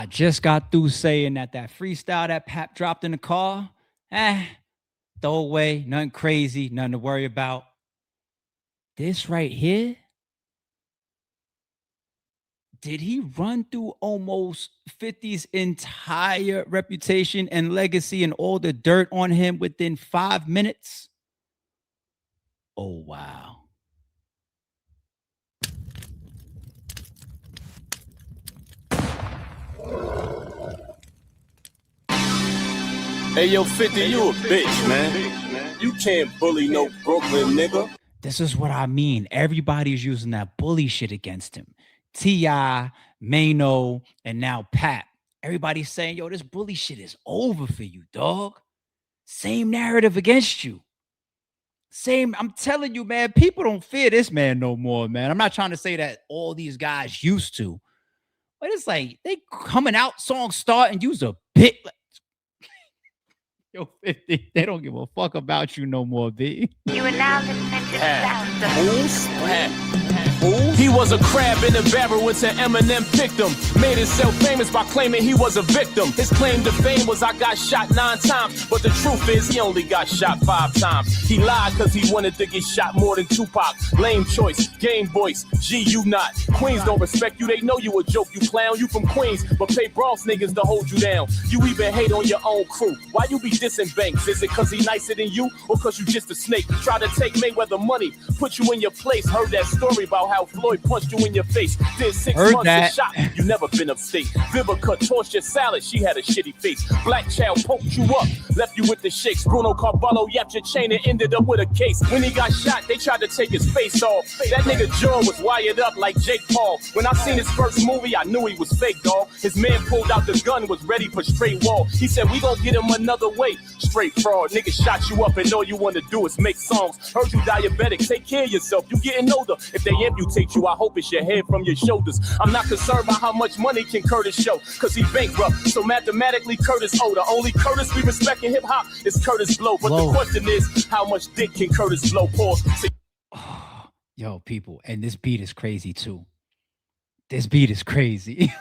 I just got through saying that freestyle that Pap dropped in the car, throw away, nothing crazy, nothing to worry about. This right here, did he run through almost 50's entire reputation and legacy and all the dirt on him within 5 minutes? Oh, wow. Hey, yo, 50, you a bitch, man. You can't bully no Brooklyn nigga. This is what I mean. Everybody's using that bully shit against him. T.I., Mano, and now Pap. Everybody's saying, yo, this bully shit is over for you, dog. Same narrative against you. Same, I'm telling you, man, people don't fear this man no more, man. I'm not trying to say that all these guys used to, but it's like they coming out, songs start, and use a bit. Yo, 50, they don't give a fuck about you no more, B. You are now listening to the sound of He was a crab in a barrel until Eminem picked him. Made himself famous by claiming he was a victim. His claim to fame was I got shot 9 times, but the truth is he only got shot 5 times. He lied cause he wanted to get shot more than Tupac. Lame choice, game voice, G you not. Queens don't respect you, they know you a joke, you clown. You from Queens, but pay Bronx niggas to hold you down. You even hate on your own crew. Why you be dissing Banks? Is it cause he nicer than you, or cause you just a snake? Try to take Mayweather money, put you in your place. Heard that story about how Floyd punched you in your face. Did 6 months of shot, you never been upstate. Vivica torched your salad, she had a shitty face. Black Child poked you up, left you with the shakes. Bruno Carvalho yapped your chain and ended up with a case. When he got shot, they tried to take his face off. That nigga jaw was wired up like Jake Paul. When I seen his first movie, I knew he was fake, dawg. His man pulled out the gun, was ready for straight wall. He said, we gon' get him another way. Straight fraud, nigga shot you up and all you wanna do is make songs. Heard you diabetic, take care of yourself, you getting older. If they amputate you, I hope it's your head from your shoulders. I'm not concerned about how much money can Curtis show, cause he bankrupt, so mathematically Curtis older. Only Curtis we respect in hip-hop is Curtis Blow. But the question is, how much dick can Curtis Blow? Pause. Yo, people, and this beat is crazy too. This beat is crazy.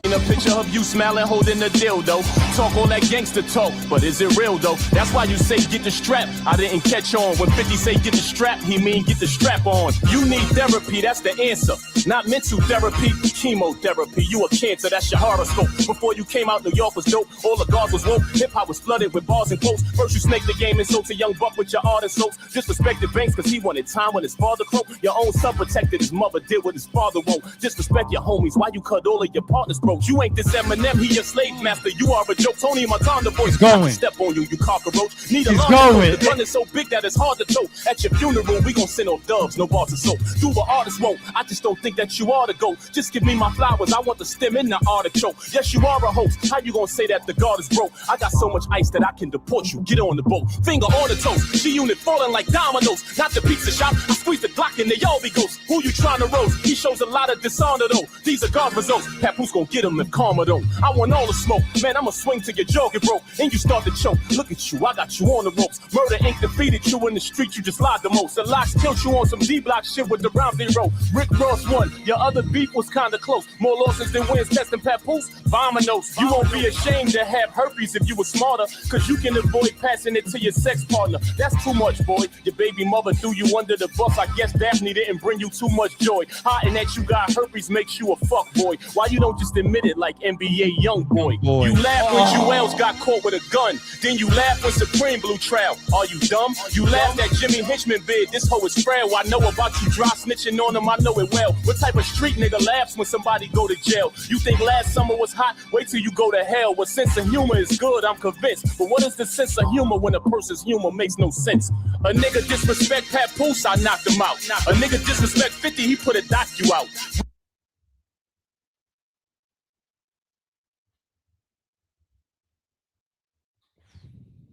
In a picture of you smiling, holding a dildo. Talk all that gangster talk, but is it real though? That's why you say get the strap. I didn't catch on. When 50 say get the strap, he mean get the strap on. You need therapy, that's the answer. Not mental therapy, chemotherapy. You a cancer, that's your horoscope. Before you came out, New York was dope. All the guards was woke. Hip hop was flooded with bars and quotes. First you snaked the game and sold to Young Buck with your art and soaps. Disrespected Banks cause he wanted time when his father croaked. Your own son protected his mother, did what his father won't. Disrespect your homies, why you cut all of your partners broke? You ain't this Eminem, he your slave master. You are a joke. Tony Montana voice. Step on you, you cockroach. Need a going. The gun is so big that it's hard to tote. At your funeral, we gon' send off doves, no bars of soap. Do what artists won't. I just don't think that you ought to go. Just give me my flowers. I want the stem in the artichoke. Yes, you are a host. How you gonna say that the guard is broke? I got so much ice that I can deport you. Get on the boat. Finger on the toast. G-Unit falling like dominoes. Not the pizza shop. I squeeze the Glock and they all be ghosts. Who you trying to roast? He shows a lot of dishonor though. These are God results. Papoose gon' get him if karma don't. I want all the smoke. Man, I'ma swing till your jaw get broke. And you start to choke. Look at you, I got you on the ropes. Murder Inc. defeated you in the street, you just lied the most. The locks killed you on some D-block shit with the round zero. Rick Ross won. Your other beef was kinda close. More losses than wins, testing Papoose. Vominos. You won't be ashamed to have herpes if you were smarter. Cause you can avoid passing it to your sex partner. That's too much, boy. Your baby mother threw you under the bus. I guess Daphne didn't bring you too much joy. Hiding that you got herpes makes you a fuck boy. Why you don't just admit it like NBA young boy? You laugh when Jewels got caught with a gun. Then you laugh when Supreme blew trial. Are you dumb? You laughed at Jimmy Hitchman bid. This hoe is frail. I know about you dry snitching on him. I know it well. What type of street nigga laughs when somebody go to jail? You think last summer was hot? Wait till you go to hell. What sense of humor is good? I'm convinced. But what is the sense of humor when a person's humor makes no sense? A nigga disrespect Papoose, I knocked him out. A nigga disrespect 50, he put a docu out.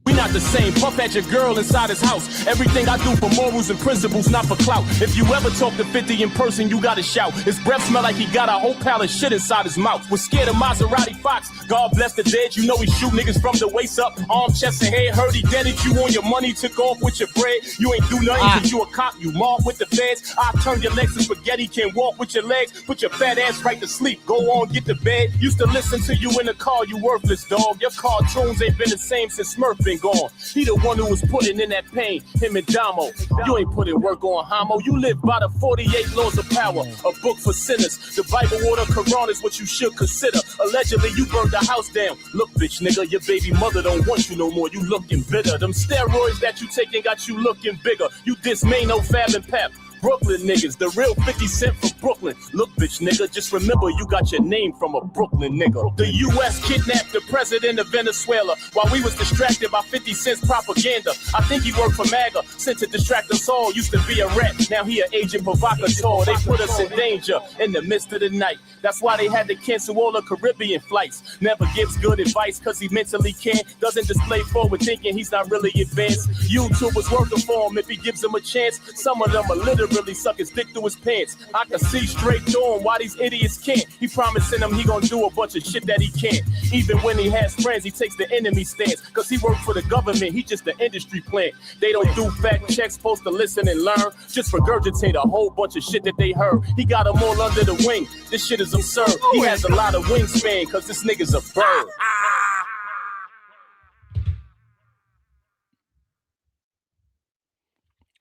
We not the same. Puff had your girl inside his house. Everything I do for morals and principles, not for clout. If you ever talk to 50 in person, you gotta shout. His breath smell like he got a whole pile of shit inside his mouth. Was scared of Maserati Fox. God bless the dead. You know he shoot niggas from the waist up, arm, chest, and head. Heard he deaded you on your money, took off with your bread. You ain't do nothing cause you a cop. You mob with the feds. I turn your legs to spaghetti. Can't walk with your legs. Put your fat ass right to sleep. Go on, get to bed. Used to listen to you in the car. You worthless dog. Your cartoons ain't been the same since Smurf been gone. He the one who was putting in that pain. Him and Damo. You ain't putting work on Homo. You live by the 48 laws of power. A book for sinners. The Bible or the Quran is what you should consider. Allegedly, you burned the house down. Look, bitch, nigga, your baby mother don't want you no more. You looking bitter. Them steroids that you taking got you looking bigger. You diss Mano, Fab, and Pap. Brooklyn niggas, the real 50 Cent from Brooklyn. Look, bitch, nigga, just remember you got your name from a Brooklyn nigga. The U.S. kidnapped the president of Venezuela while we was distracted by 50 Cent's propaganda. I think he worked for MAGA, sent to distract us all. Used to be a rat, now he an Agent Provocateur. They put us in danger in the midst of the night. That's why they had to cancel all the Caribbean flights. Never gives good advice cause he mentally can't. Doesn't display forward thinking, he's not really advanced. YouTube was working for him if he gives him a chance. Some of them are literally suck his dick through his pants. I can see straight through him why these idiots can't. He promising them he gonna do a bunch of shit that he can't. Even when he has friends, he takes the enemy stance. Cause he works for the government, he just the industry plant. They don't do fact checks, supposed to listen and learn. Just regurgitate a whole bunch of shit that they heard. He got them all under the wing. This shit is absurd. He has a lot of wingspan cause this nigga's a bird.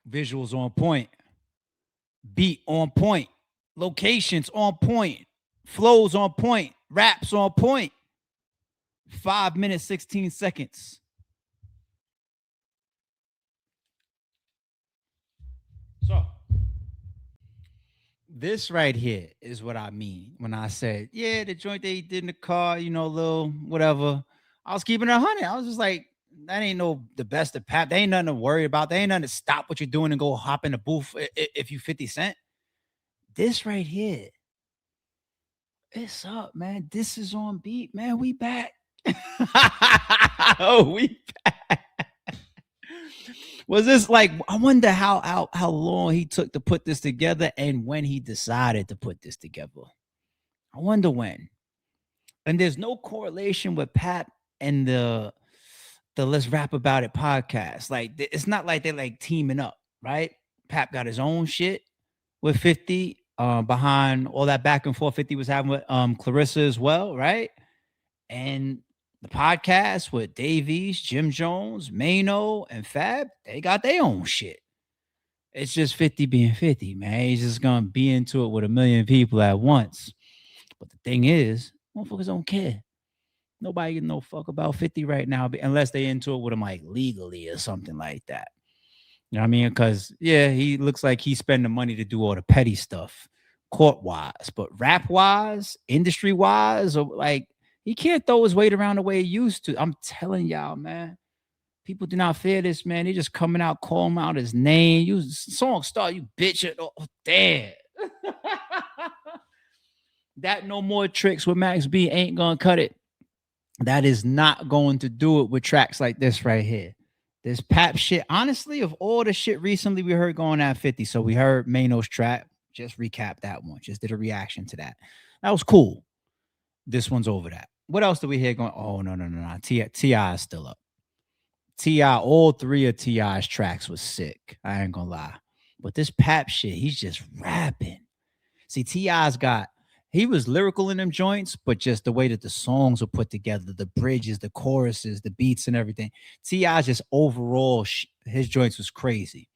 Visuals on point. Beat on point. Locations on point. Flows on point. Raps on point. 5 minutes, 16 seconds. So, this right here is what I mean when I said, yeah, the joint they did in the car, you know, little whatever. I was keeping it 100. I was just like, that ain't no the best of Pap. They ain't nothing to worry about. They ain't nothing to stop what you're doing and go hop in the booth if you 50 Cent. This right here, it's up, man. This is on beat, man. We back. Oh, we back. Was this like, I wonder how long he took to put this together and when he decided to put this together. I wonder when. And there's no correlation with Pap and the Let's Rap About It podcast. Like, it's not like they're like teaming up, right? Pap got his own shit with 50 behind all that back and forth 50 was having with Clarissa as well, right? And the podcast with Davies, Jim Jones, Mano, and Fab, they got their own shit. It's just 50 being 50, man. He's just gonna be into it with a million people at once. But the thing is, motherfuckers don't care. Nobody give no fuck about 50 right now, unless they into it with him like legally or something like that. You know what I mean? Because, yeah, he looks like he's spending money to do all the petty stuff court-wise. But rap-wise, industry-wise, or like, he can't throw his weight around the way he used to. I'm telling y'all, man. People do not fear this, man. They just coming out, calling him out his name. You song start, you bitch. Oh, damn. That No More Tricks with Max B ain't gonna cut it. That is not going to do it with tracks like this right here. This Pap shit, honestly, of all the shit recently we heard going at 50. So we heard Mano's track. Just recap that one. Just did a reaction to that. That was cool. This one's over that. What else do we hear going? Oh, no. T.I. is still up. T.I., all three of T.I.'s tracks was sick. I ain't gonna lie. But this Pap shit, he's just rapping. See, T.I.'s he was lyrical in them joints, but just the way that the songs were put together, the bridges, the choruses, the beats and everything. T.I. just overall, his joints was crazy.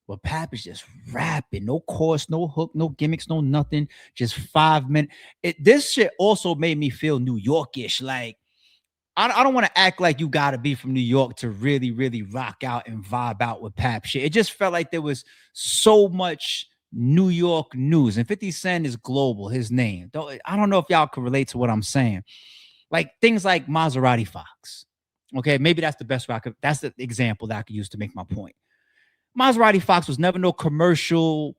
But Pap is just rapping. No chorus, no hook, no gimmicks, no nothing. Just 5 minutes. This shit also made me feel New Yorkish. Like, I don't want to act like you got to be from New York to really, really rock out and vibe out with Pap shit. It just felt like there was so much New York news, and 50 Cent is global, his name. I don't know if y'all can relate to what I'm saying. Like things like Maserati Fox. Okay, maybe that's the best way that's the example that I could use to make my point. Maserati Fox was never no commercial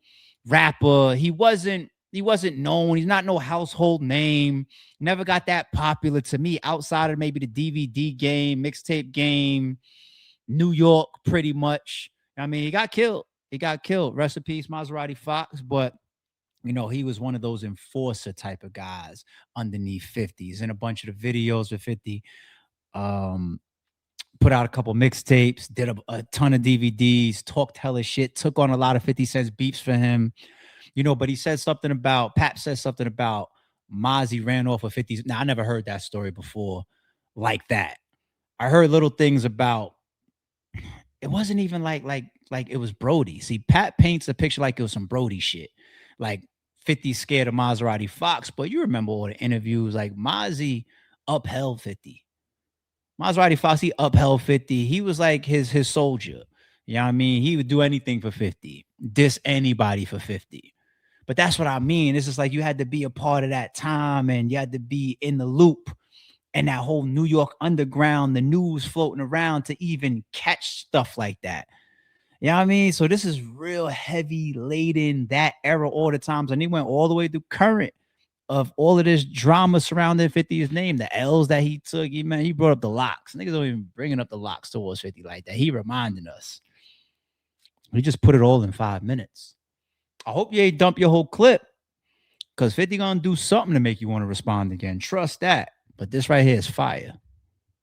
rapper. He wasn't known. He's not no household name. Never got that popular to me outside of maybe the DVD game, mixtape game, New York, pretty much. I mean, he got killed. He got killed. Rest in peace, Maserati Fox. But he was one of those enforcer type of guys underneath 50s. And a bunch of the videos with 50, um, put out a couple mixtapes, did a ton of DVDs, talked hella shit, took on a lot of 50 Cent's beefs for him. But he said something about, Pap said something about Mozzie ran off of 50s. Now, I never heard that story before like that. I heard little things about, it wasn't even like it was Brody. See, Pat paints a picture like it was some Brody shit. Like 50 scared of Maserati Fox, but you remember all the interviews, like Mozzie upheld 50. Maserati Fox, he upheld 50. He was like his soldier. You know what I mean? He would do anything for 50, diss anybody for 50. But that's what I mean. It's just like you had to be a part of that time and you had to be in the loop and that whole New York underground, the news floating around to even catch stuff like that. You know what I mean? So this is real heavy laden, that era all the times. And he went all the way through current of all of this drama surrounding 50's name, the L's that he took. He brought up the locks. Niggas don't even bringing up the locks towards 50 like that. He reminding us. He just put it all in 5 minutes. I hope you ain't dump your whole clip, because 50 gonna do something to make you want to respond again. Trust that. But this right here is fire.